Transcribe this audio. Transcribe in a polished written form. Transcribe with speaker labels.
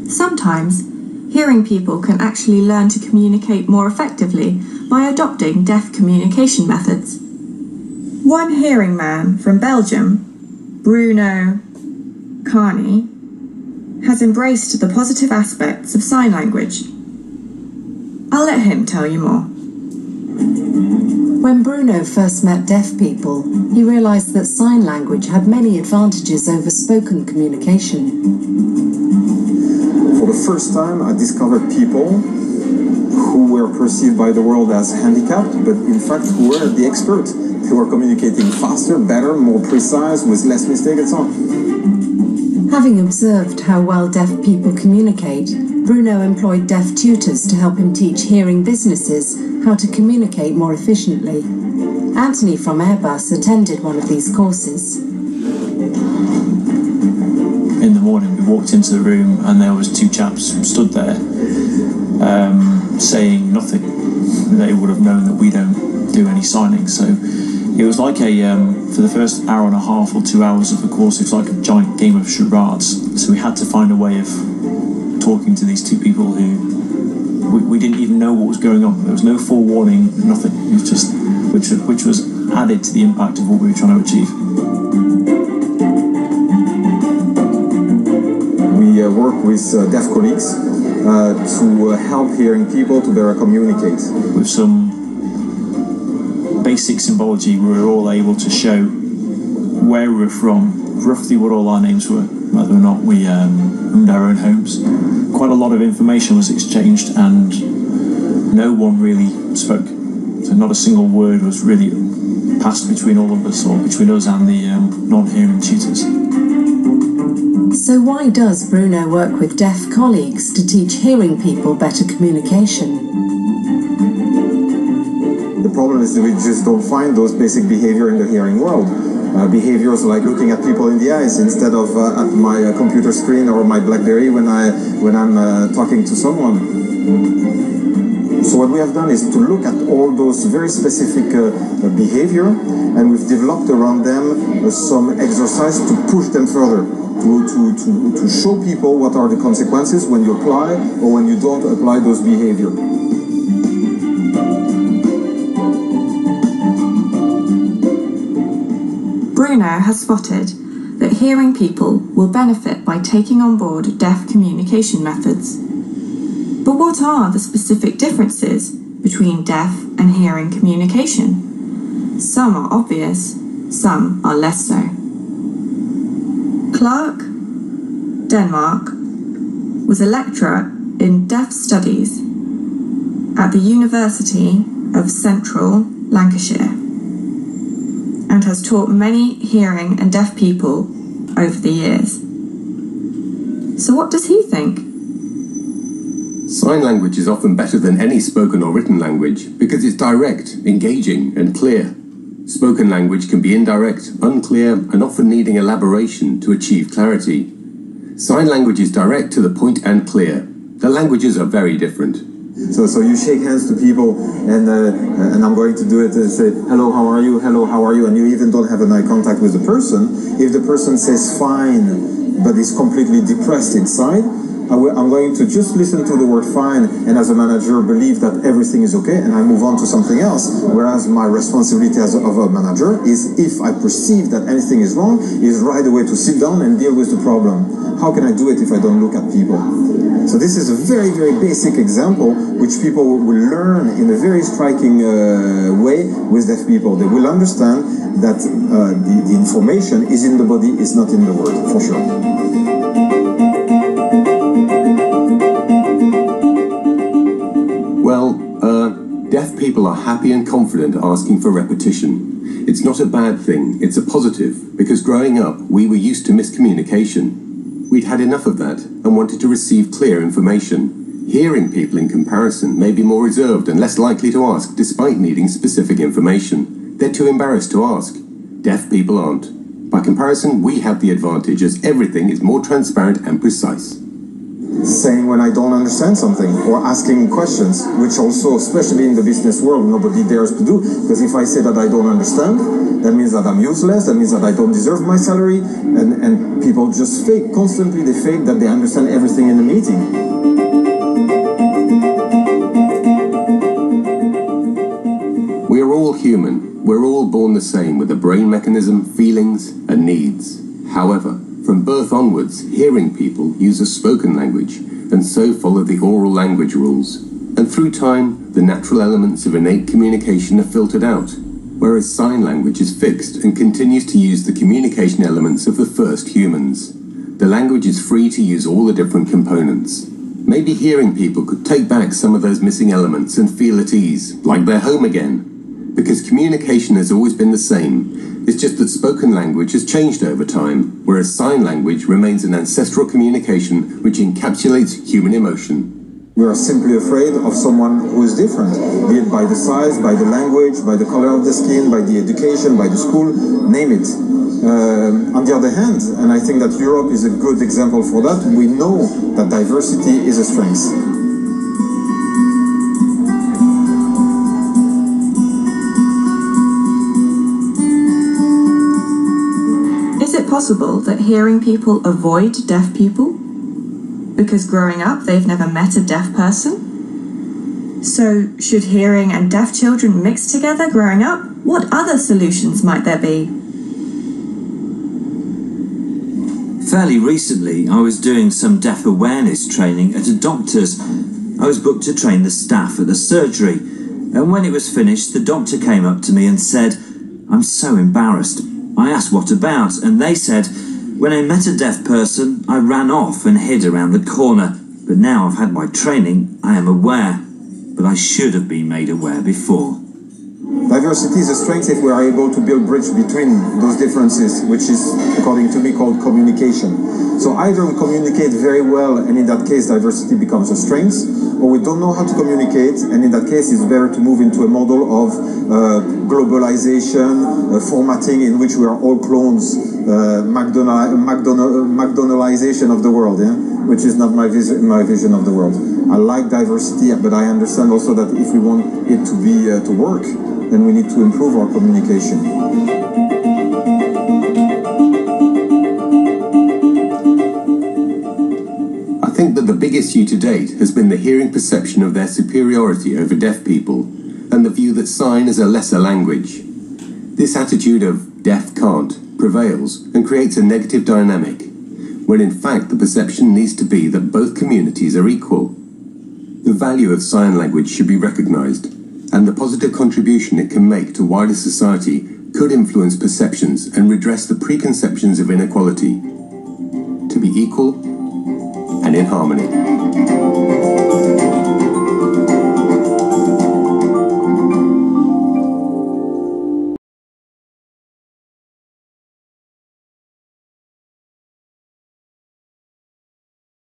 Speaker 1: Sometimes, hearing people can actually learn to communicate more effectively by adopting deaf communication methods. One hearing man from Belgium, Bruno Carney, has embraced the positive aspects of sign language. I'll let him tell you more.
Speaker 2: When Bruno first met deaf people, he realized that sign language had many advantages over spoken communication.
Speaker 3: For the first time, I discovered people who were perceived by the world as handicapped, but in fact who were the experts. They were communicating faster, better, more precise, with less mistakes and so on.
Speaker 2: Having observed how well deaf people communicate, Bruno employed deaf tutors to help him teach hearing businesses how to communicate more efficiently. Anthony from Airbus attended one of these courses.
Speaker 4: In the morning we walked into the room and there was two chaps stood there saying nothing. They would have known that we don't do any signing, so it was like for the first hour and a half or 2 hours of the course, it was like a giant game of charades. So we had to find a way of talking to these two people who we didn't even know what was going on. There was no forewarning, nothing. It was just, which was added to the impact of what we were trying to achieve.
Speaker 3: We work with deaf colleagues to help hearing people to better communicate.
Speaker 4: With some basic symbology, we were all able to show where we were from, roughly what all our names were, whether or not we owned our own homes. Quite a lot of information was exchanged and no one really spoke. So not a single word was really passed between all of us or between us and the non-hearing tutors.
Speaker 2: So why does Bruno work with deaf colleagues to teach hearing people better communication?
Speaker 3: The problem is that we just don't find those basic behavior in the hearing world. Behaviors like looking at people in the eyes instead of at my computer screen or my BlackBerry when I'm talking to someone. So what we have done is to look at all those very specific behavior, and we've developed around them some exercise to push them further, to show people what are the consequences when you apply or when you don't apply those behavior.
Speaker 1: Bruno has spotted that hearing people will benefit by taking on board deaf communication methods. But what are the specific differences between deaf and hearing communication? Some are obvious, some are less so. Clark, Denmark, was a lecturer in deaf studies at the University of Central Lancashire and has taught many hearing and deaf people over the years. So what does he think?
Speaker 5: Sign language is often better than any spoken or written language because it's direct, engaging, and clear. Spoken language can be indirect, unclear, and often needing elaboration to achieve clarity. Sign language is direct, to the point, and clear. The languages are very different.
Speaker 3: So you shake hands to people, and I'm going to do it and say, hello, how are you? Hello, how are you? And you even don't have an eye contact with the person. If the person says fine, but is completely depressed inside, I'm going to just listen to the word fine, and as a manager believe that everything is okay, and I move on to something else. Whereas my responsibility as of a manager is, if I perceive that anything is wrong, is right away to sit down and deal with the problem. How can I do it if I don't look at people? So this is a very, very basic example which people will learn in a very striking way with deaf people. They will understand that the information is in the body, is not in the word, for sure.
Speaker 5: Deaf people are happy and confident asking for repetition. It's not a bad thing, it's a positive, because growing up, we were used to miscommunication. We'd had enough of that and wanted to receive clear information. Hearing people, in comparison, may be more reserved and less likely to ask despite needing specific information. They're too embarrassed to ask. Deaf people aren't. By comparison, we have the advantage as everything is more transparent and precise.
Speaker 3: saying when I don't understand something, or asking questions, which also, especially in the business world, nobody dares to do, because if I say that I don't understand, that means that I'm useless, that means that I don't deserve my salary, and people just fake, constantly they fake that they understand everything in the meeting.
Speaker 5: We are all human. We're all born the same, with a brain mechanism, feelings, and needs. However, from birth onwards, hearing people use a spoken language, and so follow the oral language rules. And through time, the natural elements of innate communication are filtered out, whereas sign language is fixed and continues to use the communication elements of the first humans. The language is free to use all the different components. Maybe hearing people could take back some of those missing elements and feel at ease, like they're home again. Because communication has always been the same. It's just that spoken language has changed over time, whereas sign language remains an ancestral communication which encapsulates human emotion.
Speaker 3: We are simply afraid of someone who is different, be it by the size, by the language, by the color of the skin, by the education, by the school, name it. On the other hand, and I think that Europe is a good example for that, we know that diversity is a strength.
Speaker 1: Is it possible that hearing people avoid deaf people? Because growing up they've never met a deaf person? So should hearing and deaf children mix together growing up? What other solutions might there be?
Speaker 6: Fairly recently, I was doing some deaf awareness training at a doctor's. I was booked to train the staff at the surgery, and when it was finished, the doctor came up to me and said, "I'm so embarrassed." I asked what about, and they said, "When I met a deaf person, I ran off and hid around the corner, but now I've had my training, I am aware, but I should have been made aware before."
Speaker 3: Diversity is a strength if we are able to build bridge between those differences, which is, according to me, called communication. So either we communicate very well, and in that case diversity becomes a strength, or we don't know how to communicate, and in that case it's better to move into a model of globalization, formatting in which we are all clones, McDonaldization of the world, yeah? Which is not my vision of the world. I like diversity, but I understand also that if we want it to be to work, then we need to improve our communication.
Speaker 5: I think that the big issue to date has been the hearing perception of their superiority over deaf people, and the view that sign is a lesser language. This attitude of deaf can't prevails and creates a negative dynamic, when in fact the perception needs to be that both communities are equal. The value of sign language should be recognized, and the positive contribution it can make to wider society could influence perceptions and redress the preconceptions of inequality. To be equal and in harmony.